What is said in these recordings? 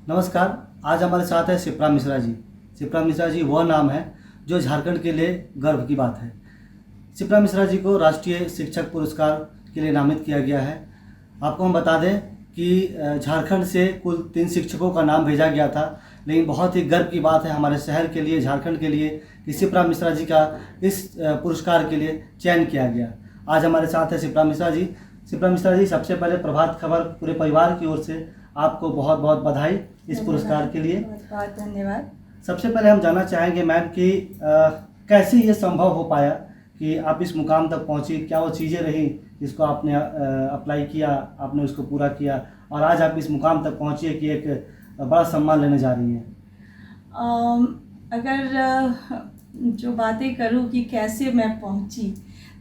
नमस्कार। आज हमारे साथ है शिप्रा मिश्रा जी। शिप्रा मिश्रा जी वह नाम है जो झारखंड के लिए गर्व की बात है। शिप्रा मिश्रा जी को राष्ट्रीय शिक्षक पुरस्कार के लिए नामित किया गया है। आपको हम बता दें कि झारखंड से कुल 3 शिक्षकों का नाम भेजा गया था, लेकिन बहुत ही गर्व की बात है हमारे शहर के लिए, झारखंड के लिए कि शिप्रा मिश्रा जी का इस पुरस्कार के लिए चयन किया गया। आज हमारे साथ है शिप्रा मिश्रा जी। शिप्रा मिश्रा जी, सबसे पहले प्रभात खबर पूरे परिवार की ओर से आपको बहुत बहुत बधाई इस पुरस्कार के लिए। बहुत बहुत धन्यवाद। सबसे पहले हम जानना चाहेंगे मैम कि कैसे ये संभव हो पाया कि आप इस मुकाम तक पहुंची, क्या वो चीज़ें रही जिसको आपने अप्लाई किया, आपने उसको पूरा किया और आज आप इस मुकाम तक पहुंची कि एक बड़ा सम्मान लेने जा रही हैं। अगर जो बातें करूँ कि कैसे मैं पहुंची,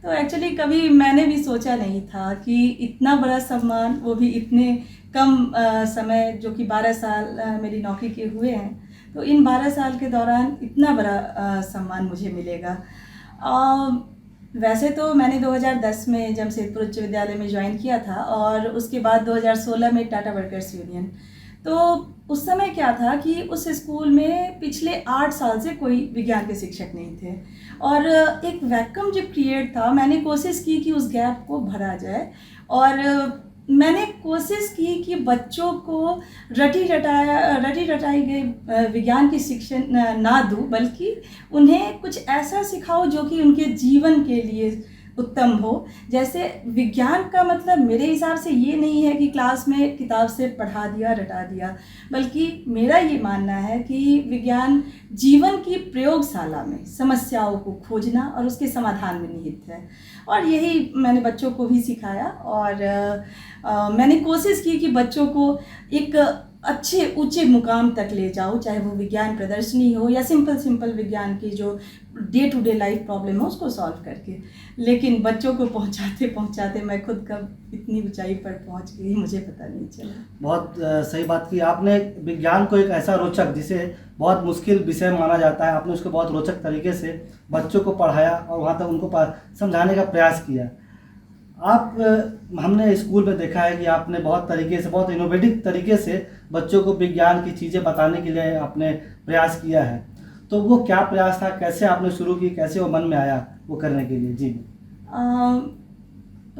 तो एक्चुअली कभी मैंने भी सोचा नहीं था कि इतना बड़ा सम्मान, वो भी इतने कम समय, जो कि 12 साल मेरी नौकरी के हुए हैं, तो इन 12 साल के दौरान इतना बड़ा सम्मान मुझे मिलेगा। वैसे तो मैंने 2010 में जमशेदपुर उच्च विद्यालय में ज्वाइन किया था और उसके बाद 2016 में टाटा वर्कर्स यूनियन। तो उस समय क्या था कि उस स्कूल में पिछले 8 साल से कोई विज्ञान के शिक्षक नहीं थे और एक वैक्यूम जो क्रिएट था, मैंने कोशिश की कि उस गैप को भरा जाए और मैंने कोशिश की कि बच्चों को रटी रटाई गई विज्ञान की शिक्षा ना दूँ, बल्कि उन्हें कुछ ऐसा सिखाओ जो कि उनके जीवन के लिए उत्तम हो। जैसे विज्ञान का मतलब मेरे हिसाब से ये नहीं है कि क्लास में किताब से पढ़ा दिया, रटा दिया, बल्कि मेरा ये मानना है कि विज्ञान जीवन की प्रयोगशाला में समस्याओं को खोजना और उसके समाधान में निहित है। और यही मैंने बच्चों को भी सिखाया और मैंने कोशिश की कि बच्चों को एक अच्छे ऊंचे मुकाम तक ले जाओ, चाहे वो विज्ञान प्रदर्शनी हो या सिंपल विज्ञान की जो day to day life problem है उसको सॉल्व करके। लेकिन बच्चों को पहुंचाते पहुंचाते मैं खुद कब इतनी ऊंचाई पर पहुंच गई मुझे पता नहीं चला। बहुत सही बात की आपने। विज्ञान को एक ऐसा रोचक, जिसे बहुत मुश्किल विषय माना जाता है, आपने उसको बहुत रोचक तरीके से बच्चों को पढ़ाया और वहाँ तक उनको समझाने का प्रयास किया। हमने स्कूल में देखा है कि आपने बहुत तरीके से, बहुत इनोवेटिव तरीके से बच्चों को विज्ञान की चीज़ें बताने के लिए आपने प्रयास किया है। तो वो क्या प्रयास था, कैसे आपने शुरू की, कैसे वो मन में आया वो करने के लिए? जी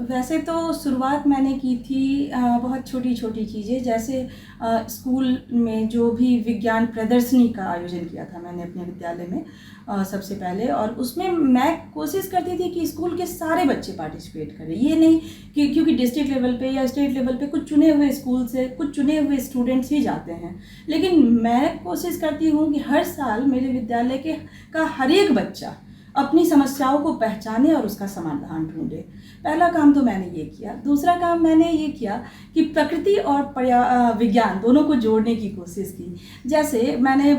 वैसे तो शुरुआत मैंने की थी बहुत छोटी छोटी चीज़ें, जैसे स्कूल में जो भी विज्ञान प्रदर्शनी का आयोजन किया था मैंने अपने विद्यालय में सबसे पहले, और उसमें मैं कोशिश करती थी कि स्कूल के सारे बच्चे पार्टिसिपेट करें। ये नहीं कि क्योंकि डिस्ट्रिक्ट लेवल पे या स्टेट लेवल पे कुछ चुने हुए स्कूल से कुछ चुने हुए स्टूडेंट्स ही जाते हैं, लेकिन मैं कोशिश करती हूँ कि हर साल मेरे विद्यालय का हर एक बच्चा अपनी समस्याओं को पहचाने और उसका समाधान ढूंढे। पहला काम तो मैंने ये किया। दूसरा काम मैंने ये किया कि प्रकृति और विज्ञान दोनों को जोड़ने की कोशिश की। जैसे मैंने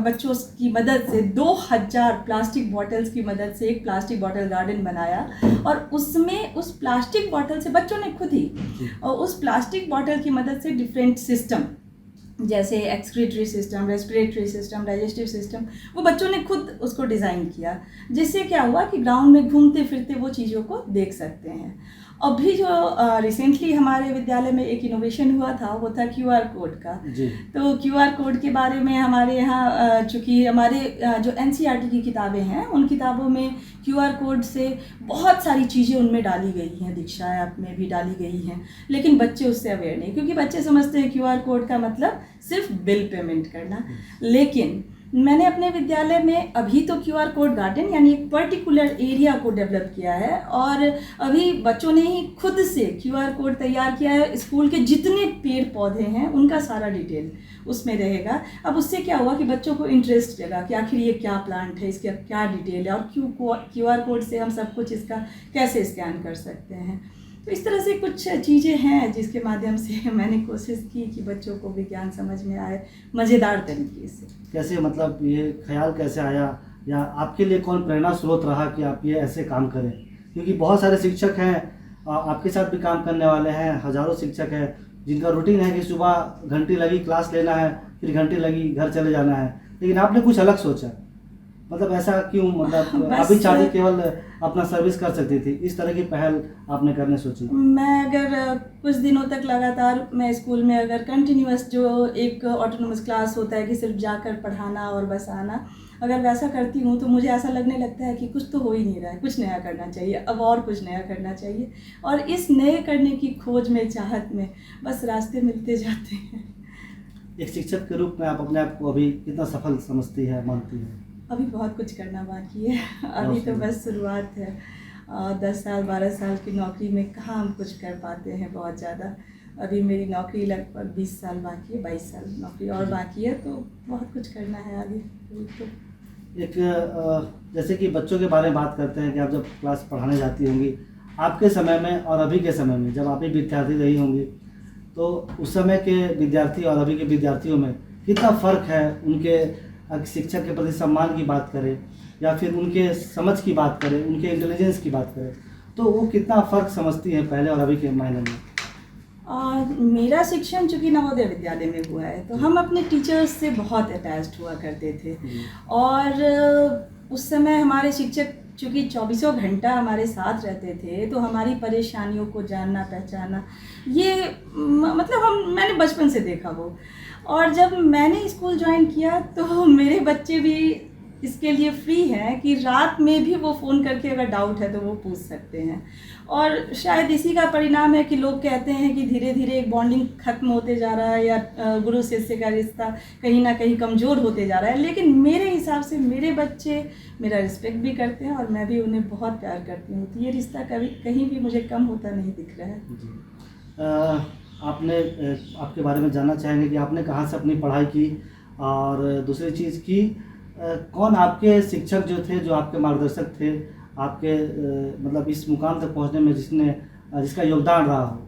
बच्चों की मदद से 2000 प्लास्टिक बॉटल्स की मदद से एक प्लास्टिक बॉटल गार्डन बनाया और उसमें उस प्लास्टिक बॉटल से बच्चों ने खुद ही, और उस प्लास्टिक बॉटल की मदद से डिफरेंट सिस्टम, जैसे excretory system, respiratory system, digestive system, वो बच्चों ने खुद उसको डिज़ाइन किया, जिससे क्या हुआ कि ग्राउंड में घूमते फिरते वो चीज़ों को देख सकते हैं। अभी जो रिसेंटली हमारे विद्यालय में एक इनोवेशन हुआ था वो था QR कोड का। तो QR कोड के बारे में हमारे यहाँ चूँकि हमारे जो NCERT की किताबें हैं उन किताबों में QR कोड से बहुत सारी चीज़ें उनमें डाली गई हैं, दीक्षा ऐप में भी डाली गई हैं, लेकिन बच्चे उससे अवेयर नहीं, क्योंकि बच्चे समझते हैं QR कोड का मतलब सिर्फ बिल पेमेंट करना। लेकिन मैंने अपने विद्यालय में अभी तो QR कोड गार्डन यानी एक पर्टिकुलर एरिया को डेवलप किया है और अभी बच्चों ने ही खुद से QR कोड तैयार किया है। स्कूल के जितने पेड़ पौधे हैं उनका सारा डिटेल उसमें रहेगा। अब उससे क्या हुआ कि बच्चों को इंटरेस्ट जगा कि आखिर ये क्या प्लांट है, इसका क्या डिटेल है और QR कोड से हम सब कुछ इसका कैसे स्कैन कर सकते हैं। तो इस तरह से कुछ चीज़ें हैं जिसके माध्यम से मैंने कोशिश की कि बच्चों को विज्ञान समझ में आए मज़ेदार तरीके से। कैसे, मतलब ये ख्याल कैसे आया या आपके लिए कौन प्रेरणा स्रोत रहा कि आप ये ऐसे काम करें? क्योंकि बहुत सारे शिक्षक हैं, आपके साथ भी काम करने वाले हैं, हज़ारों शिक्षक हैं जिनका रूटीन है कि सुबह घंटी लगी क्लास लेना है, फिर घंटी लगी घर चले जाना है, लेकिन आपने कुछ अलग सोचा। मतलब ऐसा क्यों, मतलब बस अभी चाहती केवल अपना सर्विस कर सकती थी, इस तरह की पहल आपने करने सोची? मैं अगर कुछ दिनों तक लगातार मैं स्कूल में अगर कंटिन्यूअस जो एक ऑटोनोमस क्लास होता है कि सिर्फ जाकर पढ़ाना और बस आना, अगर वैसा करती हूँ तो मुझे ऐसा लगने लगता है कि कुछ तो हो ही नहीं रहा है, कुछ नया करना चाहिए, अब और कुछ नया करना चाहिए। और इस नए करने की खोज में, चाहत में बस रास्ते मिलते जाते हैं। एक शिक्षक के रूप में आप अपने आप को अभी कितना सफल समझती है, मानती है? अभी बहुत कुछ करना बाकी है। अभी तो बस शुरुआत है। 10 साल 12 साल की नौकरी में कहाँ हम कुछ कर पाते हैं बहुत ज़्यादा। अभी मेरी नौकरी लगभग 20 साल बाकी है, 22 साल नौकरी और बाकी है, तो बहुत कुछ करना है आगे। तो एक जैसे कि बच्चों के बारे में बात करते हैं कि आप जब क्लास पढ़ाने जाती होंगी, आपके समय में और अभी के समय में, जब आप भी विद्यार्थी रही होंगी, तो उस समय के विद्यार्थी और अभी के विद्यार्थियों में कितना फ़र्क है? उनके शिक्षक के प्रति सम्मान की बात करें या फिर उनके समझ की बात करें, उनके इंटेलिजेंस की बात करें, तो वो कितना फ़र्क समझती हैं पहले और अभी के मायने में? मेरा शिक्षण चूँकि नवोदय विद्यालय में हुआ है, तो हम अपने टीचर्स से बहुत अटैच्ड हुआ करते थे। और उस समय हमारे शिक्षक चूँकि चौबीसों घंटा हमारे साथ रहते थे, तो हमारी परेशानियों को जानना पहचाना, ये मतलब मैंने बचपन से देखा वो। और जब मैंने स्कूल ज्वाइन किया तो मेरे बच्चे भी इसके लिए फ्री हैं कि रात में भी वो फ़ोन करके अगर डाउट है तो वो पूछ सकते हैं। और शायद इसी का परिणाम है कि लोग कहते हैं कि धीरे धीरे एक बॉन्डिंग ख़त्म होते जा रहा है, या गुरु शिष्य का रिश्ता कहीं ना कहीं कमज़ोर होते जा रहा है। लेकिन मेरे हिसाब से मेरे बच्चे मेरा रिस्पेक्ट भी करते हैं और मैं भी उन्हें बहुत प्यार करती हूँ, तो ये रिश्ता कभी कहीं भी मुझे कम होता नहीं दिख रहा है। जी। आपने आपके बारे में जानना चाहेंगे कि आपने कहाँ से अपनी पढ़ाई की, और दूसरी चीज़ की कौन आपके शिक्षक जो थे, जो आपके मार्गदर्शक थे, आपके मतलब इस मुकाम तक पहुँचने में जिसका योगदान रहा हो?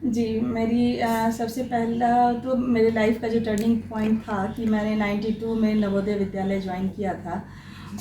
जी, मेरी सबसे पहला तो मेरे लाइफ का जो टर्निंग पॉइंट था कि मैंने 92 में नवोदय विद्यालय ज्वाइन किया था।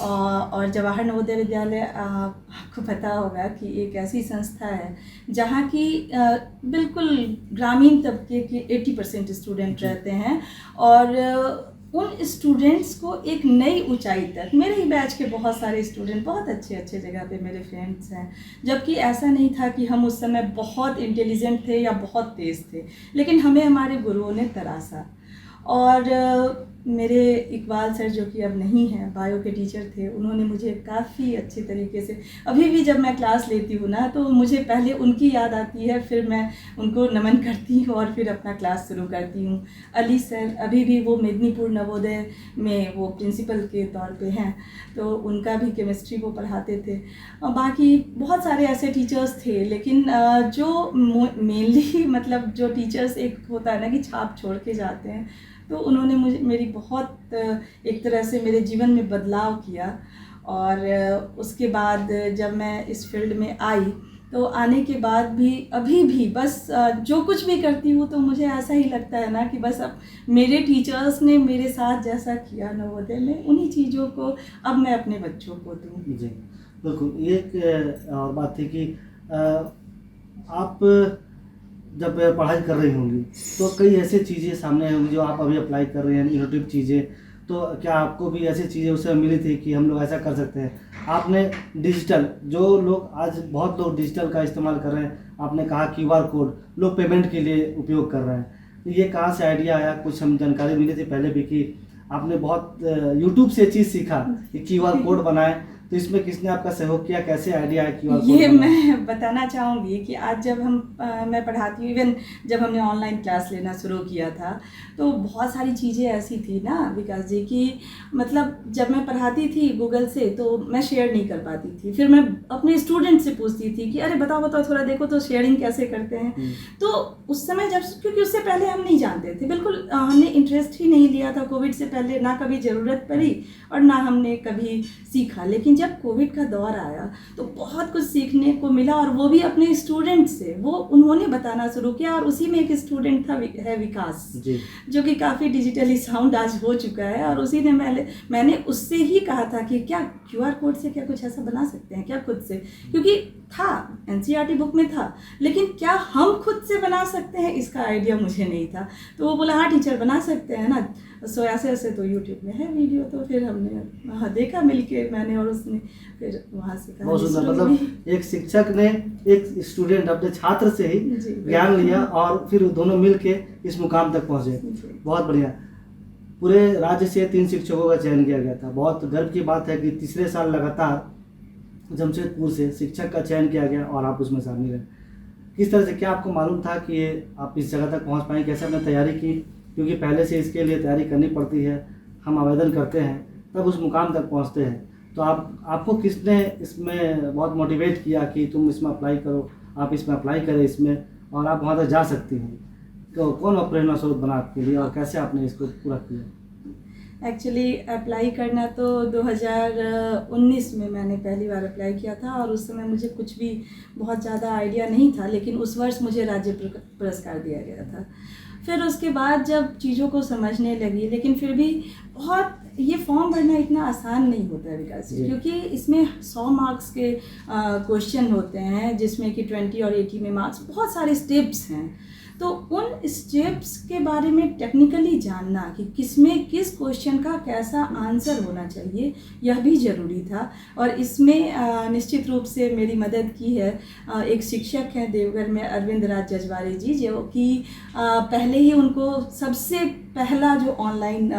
और जवाहर नवोदय विद्यालय, आपको पता होगा कि एक ऐसी संस्था है जहाँ की बिल्कुल ग्रामीण तबके के 80% स्टूडेंट रहते हैं। और उन स्टूडेंट्स को एक नई ऊंचाई तक, मेरे ही बैच के बहुत सारे स्टूडेंट बहुत अच्छे अच्छे जगह पे मेरे फ्रेंड्स हैं। जबकि ऐसा नहीं था कि हम उस समय बहुत इंटेलिजेंट थे या बहुत तेज़ थे, लेकिन हमें हमारे गुरुओं ने तरासा। और मेरे इकबाल सर, जो कि अब नहीं हैं, बायो के टीचर थे, उन्होंने मुझे काफ़ी अच्छे तरीके से, अभी भी जब मैं क्लास लेती हूँ ना, तो मुझे पहले उनकी याद आती है, फिर मैं उनको नमन करती हूँ और फिर अपना क्लास शुरू करती हूँ। अली सर, अभी भी वो मेदिनीपुर नवोदय में वो प्रिंसिपल के तौर पे हैं, तो उनका भी केमिस्ट्री वो पढ़ाते थे। और बाकी बहुत सारे ऐसे टीचर्स थे, लेकिन जो मेनली मतलब जो टीचर्स एक होता है ना कि छाप छोड़ के जाते हैं, तो उन्होंने मेरी बहुत एक तरह से मेरे जीवन में बदलाव किया। और उसके बाद जब मैं इस फील्ड में आई, तो आने के बाद भी अभी भी बस जो कुछ भी करती हूँ तो मुझे ऐसा ही लगता है ना कि बस अब मेरे टीचर्स ने मेरे साथ जैसा किया नवोदय में, उन्हीं चीज़ों को अब मैं अपने बच्चों को दूँ। जी बिल्कुल। एक और बात थी कि आप जब पढ़ाई कर रही होंगी तो कई ऐसी चीज़ें सामने होंगी जो आप अभी अप्लाई कर रहे हैं, इनोवेटिव चीज़ें, तो क्या आपको भी ऐसी चीज़ें उससे मिली थी कि हम लोग ऐसा कर सकते हैं? आपने डिजिटल, जो लोग आज बहुत लोग डिजिटल का इस्तेमाल कर रहे हैं, आपने कहा QR कोड लोग पेमेंट के लिए उपयोग कर रहे हैं, तो ये कहाँ से आइडिया आया? कुछ हम जानकारी मिली थी पहले भी कि आपने बहुत यूट्यूब से चीज़ सीखा कि QR कोड बनाएं, तो इसमें किसने आपका सहयोग किया? कैसे आइडिया आया QR कोड? ये मैं बताना चाहूँगी कि आज जब मैं पढ़ाती हूँ, इवन जब हमने ऑनलाइन क्लास लेना शुरू किया था, तो बहुत सारी चीज़ें ऐसी थी ना विकास जी की, मतलब जब मैं पढ़ाती थी गूगल से तो मैं शेयर नहीं कर पाती थी, फिर मैं अपने स्टूडेंट से पूछती थी कि अरे बताओ थोड़ा देखो तो शेयरिंग कैसे करते हैं। तो उस समय जब, क्योंकि उससे पहले हम नहीं जानते थे, बिल्कुल हमने इंटरेस्ट ही नहीं लिया था, कोविड से पहले ना कभी ज़रूरत पड़ी और ना हमने कभी सीखा। लेकिन जब कोविड का दौर आया तो बहुत कुछ सीखने को मिला, और वो भी अपने स्टूडेंट से, वो उन्होंने बताना शुरू किया। और उसी में एक स्टूडेंट था है विकास जी, जो कि काफ़ी डिजिटली साउंड आज हो चुका है, और उसी ने मैंने उससे ही कहा था कि क्या QR कोड से क्या कुछ ऐसा बना सकते हैं क्या खुद से, क्योंकि था, एनसीईआरटी बुक में था, लेकिन क्या हम खुद से बना सकते हैं इसका आइडिया मुझे नहीं था। तो वो बोला हाँ टीचर बना सकते हैं ना। सो ऐसे ऐसे तो यूट्यूब में है वीडियो, तो फिर हमने वहाँ देखा मिलके, मैंने और उसने, फिर वहाँ से कहा। बहुत सुंदर, मतलब एक शिक्षक ने एक स्टूडेंट अपने छात्र से ही ज्ञान लिया और फिर दोनों मिलके इस मुकाम तक पहुँचे। बहुत बढ़िया। पूरे राज्य से 3 शिक्षकों का चयन किया गया था। बहुत गर्व की बात है कि तीसरे साल लगातार जमशेदपुर से शिक्षक का चयन किया गया और आप उसमें शामिल हैं। किस तरह से, क्या आपको मालूम था कि ये आप इस जगह तक पहुंच पाएंगे? कैसे आपने तैयारी की? क्योंकि पहले से इसके लिए तैयारी करनी पड़ती है, हम आवेदन करते हैं तब उस मुकाम तक पहुंचते हैं। तो आपको किसने इसमें बहुत मोटिवेट किया कि तुम इसमें अप्लाई करो, आप इसमें अप्लाई करें इसमें और आप वहाँ तक जा सकती हैं? तो कौन प्रेरणा स्रोत बना आपके लिए और कैसे आपने इसको पूरा किया? एक्चुअली अप्लाई करना तो 2019 में मैंने पहली बार अप्लाई किया था, और उस समय मुझे कुछ भी बहुत ज़्यादा आइडिया नहीं था, लेकिन उस वर्ष मुझे राज्य पुरस्कार दिया गया था। फिर उसके बाद जब चीज़ों को समझने लगी, लेकिन फिर भी बहुत, ये फॉर्म भरना इतना आसान नहीं होता है विकास जी, क्योंकि इसमें 100 मार्क्स के क्वेश्चन होते हैं, जिसमें कि 20 और 80 में मार्क्स, बहुत सारे स्टेप्स हैं। तो उन स्टेप्स के बारे में टेक्निकली जानना कि किसमें किस क्वेश्चन का कैसा आंसर होना चाहिए, यह भी ज़रूरी था। और इसमें निश्चित रूप से मेरी मदद की है एक शिक्षक हैं देवघर में, अरविंद राज जजवारे जी, जो कि पहले ही उनको सबसे पहला जो ऑनलाइन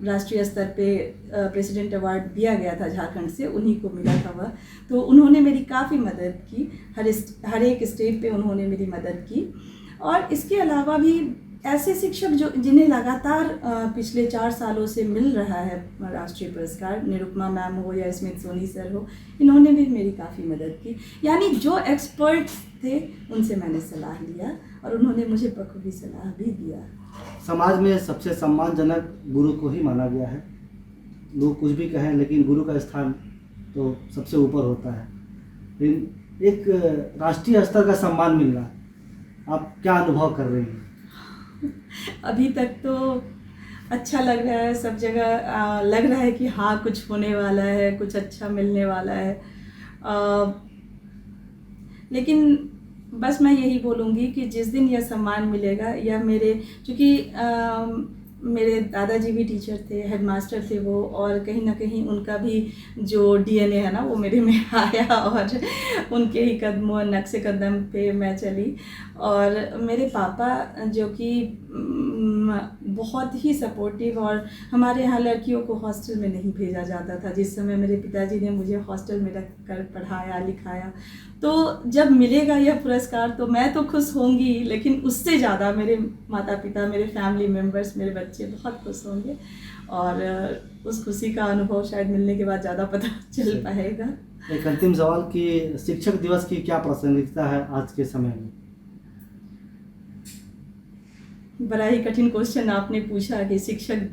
राष्ट्रीय स्तर पे प्रेसिडेंट अवार्ड दिया गया था झारखंड से, उन्हीं को मिला था वह। तो उन्होंने मेरी काफ़ी मदद की, हर एक स्टेप पे उन्होंने मेरी मदद की। और इसके अलावा भी ऐसे शिक्षक जो जिन्हें लगातार पिछले 4 सालों से मिल रहा है राष्ट्रीय पुरस्कार, निरुपमा मैम हो या स्मिथ सोनी सर हो, इन्होंने भी मेरी काफ़ी मदद की। यानी जो एक्सपर्ट्स थे उनसे मैंने सलाह लिया और उन्होंने मुझे बखूबी सलाह भी दिया। समाज में सबसे सम्मानजनक गुरु को ही माना गया है। लोग कुछ भी कहें, लेकिन गुरु का स्थान तो सबसे ऊपर होता है। लेकिन एक राष्ट्रीय स्तर का सम्मान मिलना, आप क्या अनुभव कर रही हैं? अभी तक तो अच्छा लग रहा है, सब जगह लग रहा है कि हाँ कुछ होने वाला है, कुछ अच्छा मिलने वाला है। लेकिन बस मैं यही बोलूँगी कि जिस दिन यह सम्मान मिलेगा, यह चूँकि मेरे दादाजी भी टीचर थे, हेडमास्टर थे वो, और कहीं ना कहीं उनका भी जो डीएनए है ना वो मेरे में आया, और उनके ही कदमों नक्शे कदम पे मैं चली। और मेरे पापा जो कि बहुत ही सपोर्टिव, और हमारे यहाँ लड़कियों को हॉस्टल में नहीं भेजा जाता था। जिस समय मेरे पिताजी ने मुझे हॉस्टल में रख कर पढ़ाया लिखाया, तो जब मिलेगा यह पुरस्कार तो मैं तो खुश होंगी, लेकिन उससे ज़्यादा मेरे माता पिता, मेरे फैमिली मेम्बर्स, मेरे बच्चे बहुत खुश होंगे। और उस खुशी का अनुभव शायद मिलने के बाद ज़्यादा पता चल पाएगा। एक अंतिम सवाल कि शिक्षक दिवस की क्या प्रासंगिकता है आज के समय में? बड़ा ही कठिन क्वेश्चन आपने पूछा कि शिक्षक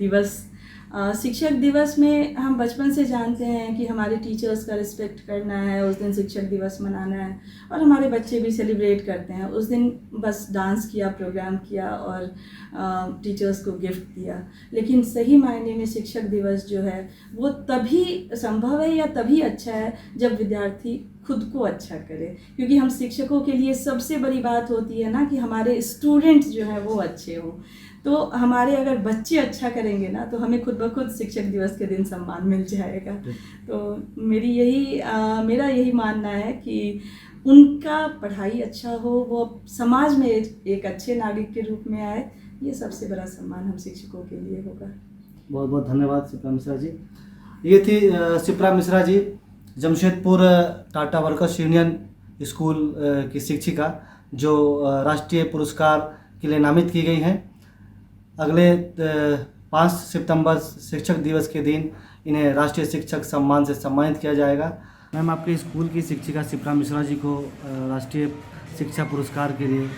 दिवस में हम बचपन से जानते हैं कि हमारे टीचर्स का रिस्पेक्ट करना है, उस दिन शिक्षक दिवस मनाना है, और हमारे बच्चे भी सेलिब्रेट करते हैं उस दिन। बस डांस किया, प्रोग्राम किया और टीचर्स को गिफ्ट दिया। लेकिन सही मायने में शिक्षक दिवस जो है वो तभी संभव है या तभी अच्छा है जब विद्यार्थी खुद को अच्छा करे, क्योंकि हम शिक्षकों के लिए सबसे बड़ी बात होती है ना कि हमारे स्टूडेंट्स जो है वो अच्छे हों। तो हमारे अगर बच्चे अच्छा करेंगे ना तो हमें खुद ब खुद शिक्षक दिवस के दिन सम्मान मिल जाएगा। तो मेरा यही मानना है कि उनका पढ़ाई अच्छा हो, वो समाज में एक अच्छे नागरिक के रूप में आए, ये सबसे बड़ा सम्मान हम शिक्षकों के लिए होगा। बहुत बहुत धन्यवाद शिप्रा मिश्रा जी। ये थी Shipra Mishra ji, Jamshedpur Tata workers union school की शिक्षिका, जो राष्ट्रीय पुरस्कार के लिए नामित की गई हैं। अगले 5 सितंबर शिक्षक दिवस के दिन इन्हें राष्ट्रीय शिक्षक सम्मान से सम्मानित किया जाएगा। मैम, आपके स्कूल की शिक्षिका शिप्रा मिश्रा जी को राष्ट्रीय शिक्षा पुरस्कार के लिए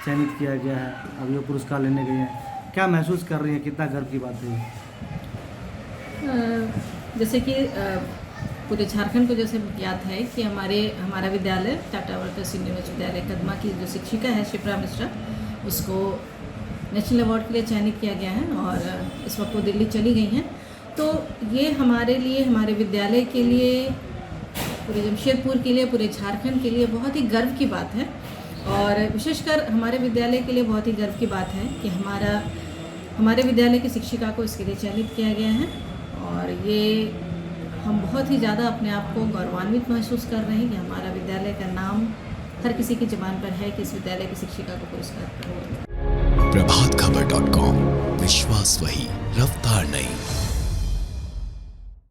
चयनित किया गया है। अब ये पुरस्कार लेने गए हैं, क्या महसूस कर रही हैं? कितना गर्व की बात है? जैसे कि पूरे झारखंड को जैसे ज्ञात है कि हमारा विद्यालय टाटा वर्कर्स यूनियन विद्यालय कदमा की जो शिक्षिका है शिप्रा मिश्रा, उसको नेशनल अवार्ड के लिए चयनित किया गया है और इस वक्त वो दिल्ली चली गई हैं। तो ये हमारे लिए, हमारे विद्यालय के लिए पूरे जमशेदपुर के लिए, पूरे झारखंड के लिए बहुत ही गर्व की बात है। और विशेषकर हमारे विद्यालय के लिए बहुत ही गर्व की बात है कि हमारे विद्यालय की शिक्षिका को इसके लिए चयनित किया गया है। और ये हम बहुत ही ज़्यादा अपने आप को गौरवान्वित महसूस कर रहे हैं कि हमारा विद्यालय का नाम हर किसी की ज़बान पर है कि इस विद्यालय की शिक्षिका को पुरस्कार प्राप्त हुआ। प्रभातखबर.com, विश्वास वही, रफ्तार नहीं।